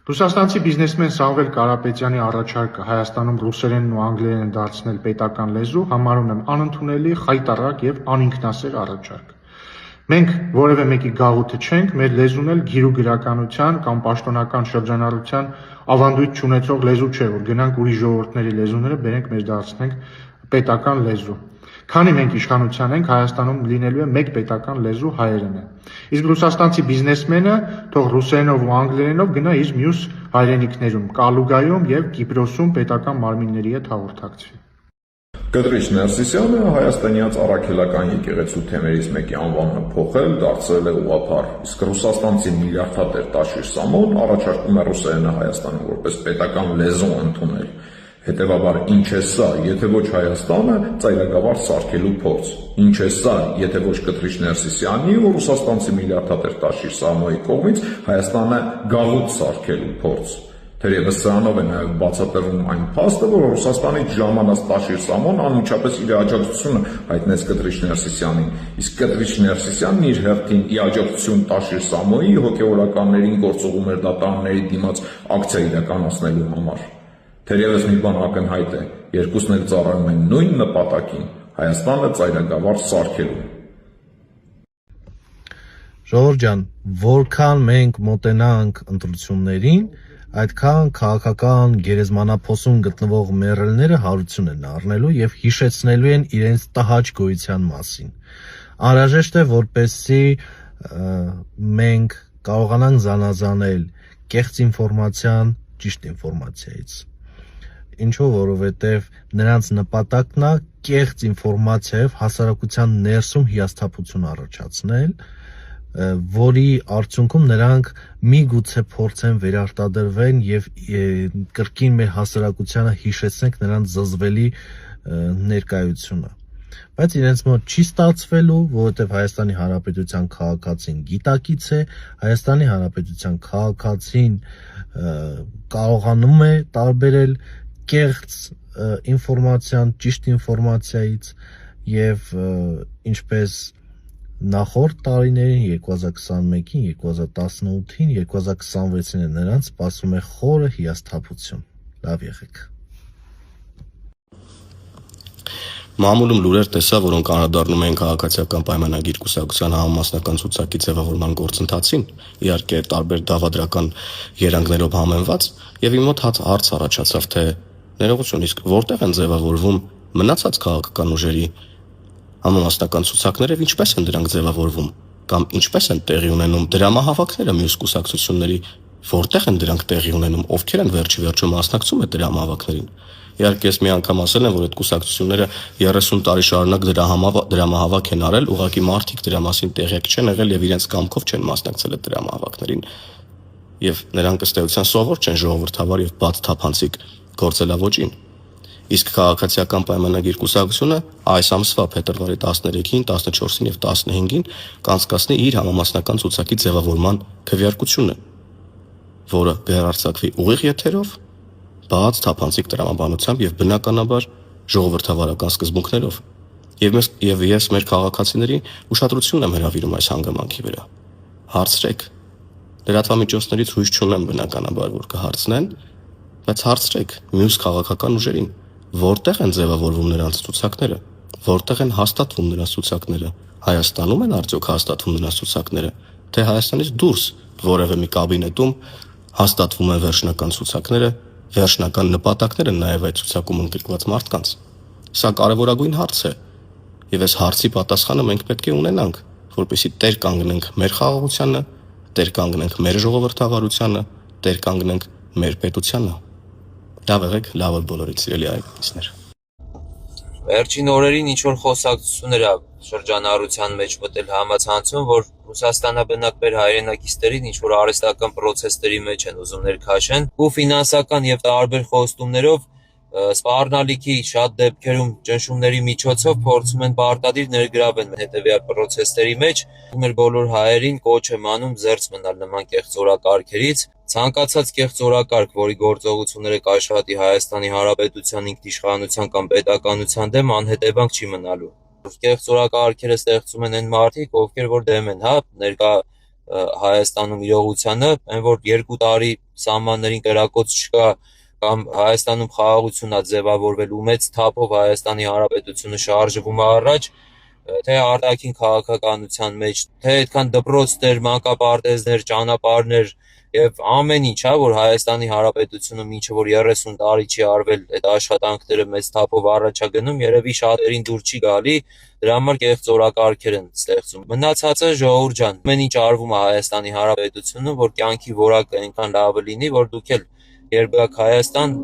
Ռուսաստանցի բիզնեսմեն Սամվել Կարապետյանի առաջարկը Հայաստանում ռուսերենն ու անգլերենը դարձնել պետական լեզու համարում եմ անընդունելի, խայտառակ եւ անինքնասեր առաջարկ։ Մենք որևէ մեկի գաղութը չենք, մեր լեզուն էլ գիր ու գրականության կամ պաշտոնական շրջանառության ավանդույթ չունեցող լեզու չէ, որ գնանք ուրիշ ժողովուրդների լեզուները բերենք մեր դարձնենք պետական լեզու։ Քանի մենք իշխանության ենք, Հայաստանում լինելու է մեկ պետական լեզու հայերենը։ Իսկ ռուսաստանցի բիզնեսմենը թող ռուսերենով ու անգլերենով գնա իր մյուս հայրենիքներում, Կալուգայում եւ Կիպրոսում պետական մարմինների հետ հաղորդակցվի։ Կտրիչ Ներսիսյանը հայաստանյաց առաքելական եկեղեցու թեմերից մեկի անվանը փոխել, դարձրել է ուղղափառ, իսկ ռուսաստանցի միլիարդատեր Տաշիր Սամոն առաջարկում է ռուսերենը Հայաստանում որպես պետական լեզու ընդունել։ Հետևաբար, ինչ է սա, եթե ոչ Հայաստանը ծայրագավառ սարքելու փորձ։ Ինչ է սա, եթե ոչ Կտրիչ Ներսիսյանի ու ռուսաստանցի միլիարդատեր Տաշիր Սամոյի կողմից Հայաստանը գաղութ սարքելու փորձ։ Թերևս սրանով է նաև բացատրվում այն փաստը, որ Ռուսաստանից ժամանած Տաշիր Սամոն անմիջապես իր աջակցությունը հայտնեց Կտրիչ Ներսիսյանին, իսկ Կտրիչ Ներսիսյանն իր հերթին ի աջակցություն Տաշիր Սամոյի հոգևորականներին գործողում էր դատարանների դիմաց ակցիա իրականացնելու համար։ Թերևս մի բան ակնհայտ է, երկուսն էլ ծառայում են նույն նպատակին՝ Հայաստանը ծայրագավառ սարքելու։ Ժողովուրդ ջան, որքան մենք մոտենանք ընտրություններին, այդքան քաղաքական գերեզմանափոսում գտնվող մեռելները հարություն են առնելու եւ հիշեցնելու են իրենց տհաճ գոյության մասին։ Անհրաժեշտ է, որպեսզի մենք կարողանանք զանազանել կեղծ ինֆորմացիան ճիշտ ինֆորմացիայից։ Ինչու, որովհետև նրանց նպատակն է կեղծ ինֆորմացիայով հասարակության ներսում հիասթափություն առաջացնել, որի արդյունքում նրանք միգուցե փորձեն վերարտադրվեն եւ կրկին մեր հասարակությանը հիշեցնենք նրանց զզվելի ներկայությունը։ Բայց իրենց մոտ չի ստացվելու, որովհետև Հայաստանի Հանրապետության քաղաքացին գիտակից է, Հայաստանի Հանրապետության քաղաքացին կարողանում է տարբերել կեղծ ինֆորմացիան ճիշտ ինֆորմացիայից եւ ինչպես նախորդ տարիներին 2021-ին, 2018-ին, 2026-ին նրանց սպասում է խորը հիասթափություն։ Լավ եղեք։ Մամուլում լուրեր տեսա, որոնք անդրադառնում են քաղաքացիական պայմանագիր կուսակցության համամասնական ցուցակի ձևավորման գործընթացին, իհարկե տարբեր դավադրական երանգներով համեմված, եւ իմ մոտ հարց առաջացավ, թե ներողություն, իսկ որտեղ են ձևավորվում մնացած քաղաքական ուժերի համամասնական ցուցակները, ինչպես են դրանք ձևավորվում, կամ ինչպես են տեղի ունենում դրամահավաքները մյուս կուսակցությունների, որտեղ են դրանք տեղի ունենում, ովքեր են վերջի մասնակցում է դրամահավաքներին։ Իհարկե ես մի անգամ ասել եմ, որ այդ կուսակցությունները 30 տարի շարունակ դրամահավաք են արել, ուղղակի մարդիկ դրա մասին տեղյակ չեն եղել եւ իրենց կամքով չեն մասնակցել այդ դրամահավաքներին։ Եվ նրանք ըստ էության սովոր չեն ժողովրդավար եւ բաց թափանցիկ գործելավոճին։ Իսկ քաղաքացիական պայմանագիր կուսակցությունը այս ամսվա փետրվարի 13-ին, 14-ին եւ 15-ին կանցկացնի իր համամասնական ցուցակի ձևավորման քվեարկությունը, որը վերարցակվի ուղիղ եթերով, բաց թափանցիկ տրամաբանությամբ եւ բնականաբար ժողովրդավարական սկզբունքներով։ Եվ ես մեր քաղաքացիների ուշադրությունն եմ հրավիրում այս հանգամանքի վրա։ Հարցրեք։ Լրատվամիջոցներից հույս չունեմ բնականաբար, որ կհարցնեն, բայց հարցրեք մյուս քաղաքական ուժերին, որտեղ են ձևավորվում նրանց ցուցակները, որտեղ են հաստատվում նրանց ցուցակները, Հայաստանում են արդյոք հաստատվում նրանց ցուցակները, թե Հայաստանից դուրս որևէ մի կաբինետում հաստատվում են վերջնական ցուցակները, վերջնական նպատակները նաև այդ ցուցակում ընդգրկված մարդկանց։ Սա կարևորագույն հարց է, եւ այս հարցի պատասխանը մենք պետք է ունենանք, որպեսզի տեր կանգնենք մեր խաղաղությանը, տեր կանգնենք մեր ժողովրդավարությանը, տեր կանգնենք մեր պետությանը։ Լավ եղեք, լավ բոլորիդ սիրելի այգիներ։ Վերջին օրերին ինչ-որ խոսակցություններ է շրջանառության մեջ մտել համացանցում, որ Ռուսաստանաբնակ մեր հայրենակիցներին ինչ-որ արհեստական պրոցեսների մեջ են ուզում ներքաշեն ու ֆինանսական եւ տարբեր խոստումներով սպառնալիքի շատ դեպքերում ճնշումների միջոցով փորձում են պարտադիր ներգրավել հետեւյալ պրոցեսների մեջ, մեր բոլոր հայերին կոչ եմ անում զերծ մնալ նման կեղծ օրակարգերից, ցանկացած կեղծ օրակարգ, որի գործողությունները կաշխատի Հայաստանի Հանրապետության ինքնիշխանության կամ պետականության դեմ, անհետևանք չի մնալու։ Կեղծ օրակարգերը ստեղծում են այն մարդիկ, ովքեր որ դեմ են, ներկա Հայաստանում իրողությանը, այն որ 2 տարի սահմաններին կրակոց չկա կամ Հայաստանում խաղաղություն է ձևավորվել ու մեծ թափով Հայաստանի Հանրապետությունը շարժվում է առաջ, թե արտաքին քաղաքականության մեջ, թե այդքան դպրոցներ, մանկապարտեզներ, ճանապարհներ եւ ամեն ինչ, որ Հայաստանի Հանրապետությունում ինչը որ 30 տարի չի արվել, այդ աշխատանքները մեծ թափով առաջ է գնում, երևի շատերին դուր չի գալի, դրա համար կեղծ օրակարգեր են ստեղծում։ Մնացածը ժողովուրդ ջան, ամեն ինչ արվում է Հայաստանի Հանրապետությունում, որ կյանքի որակը այնքան լավը լինի, որ դուք էլ երբ գաք Հայաստան,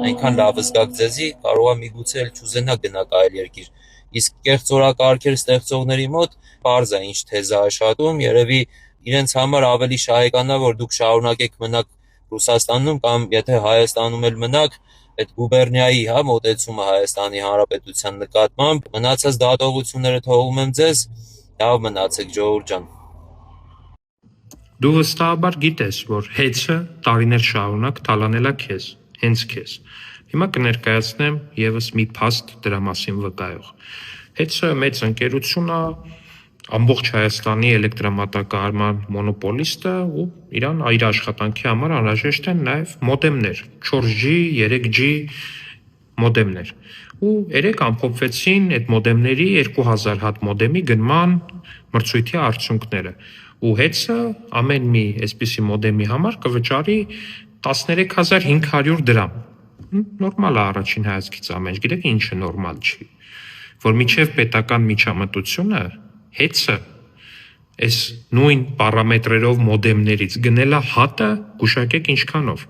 այնքան լավ զգաք ձեզի, կարողա միգուցե էլ չուզենաք գնաք այլ երկիր։ Իսկ կեղծ օրակարգեր ստեղծողների մոտ բարձ է ինչ թեզ է աշխատում, երևի իրենց համար ավելի շահեկան է, որ դուք շարունակեք մնաք Ռուսաստանում կամ եթե Հայաստանում էլ մնաք, այդ գուբերնիայի մոտեցումը Հայաստանի Հանրապետության նկատմամբ, մնացած դատողությունները թողում եմ ձեզ, լավ մնացեք ժողովուրդ ջան։ Դու վստահաբար գիտես, որ հեծը տարիներ շարունակ թալանել է քեզ, հենց քեզ։ Հիմա կներկայացնեմ եւս մի փաստ դրա մասին վկայող։ Հեծը մեծ ընկերություն է, ամբողջ Հայաստանի էլեկտրամատակարարման մոնոպոլիստը ու իրան իր աշխատանքի համար անհրաժեշտ են նաև մոդեմներ, 4G, 3G մոդեմներ։ Ու երեք ամփոփվեցին այդ մոդեմների 2000 հատ մոդեմի գնման մրցույթի արդյունքները։ Ու հեծը ամեն մի այսպիսի մոդեմի համար կվճարի 13500 դրամ։ Նորմալ է առաջին հայացքից ամեն ինչ, գիտեք ինչը նորմալ չի, որ միջև պետական միջամտությունը հեծը այս նույն պարամետրերով մոդեմներից գնելա հատը գուշակեք ինչքանով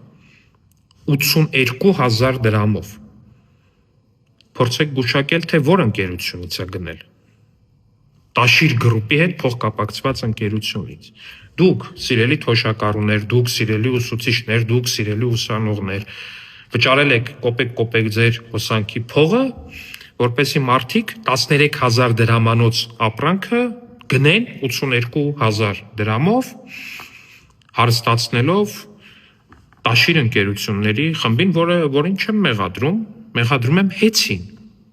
82000 դրամով։ Փորձեք գուշակել, թե որ ընկերությունից է գնել։ Տաշիր գրուպի հետ փոխկապակցված ընկերությունից։ Դուք սիրելի թոշակառուներ, դուք սիրելի ուսուցիչներ, դուք սիրելի ուսանողներ, վճարել եք կոպեկ ձեր հոսանքի փողը, որպեսզի մարդիկ 13000 դրամանոց ապրանքը գնեն 82000 դրամով, հարստացնելով տաշիր ընկերությունների խմբին, որին չեմ մեղադրում եմ հեծին։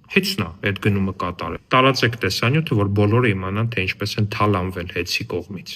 Հեծն է այդ գնումը կատարել։ Տարածեք տեսանյութը, որ բոլորը իմանան, թե ինչպես են թալանվել հեծի կողմից։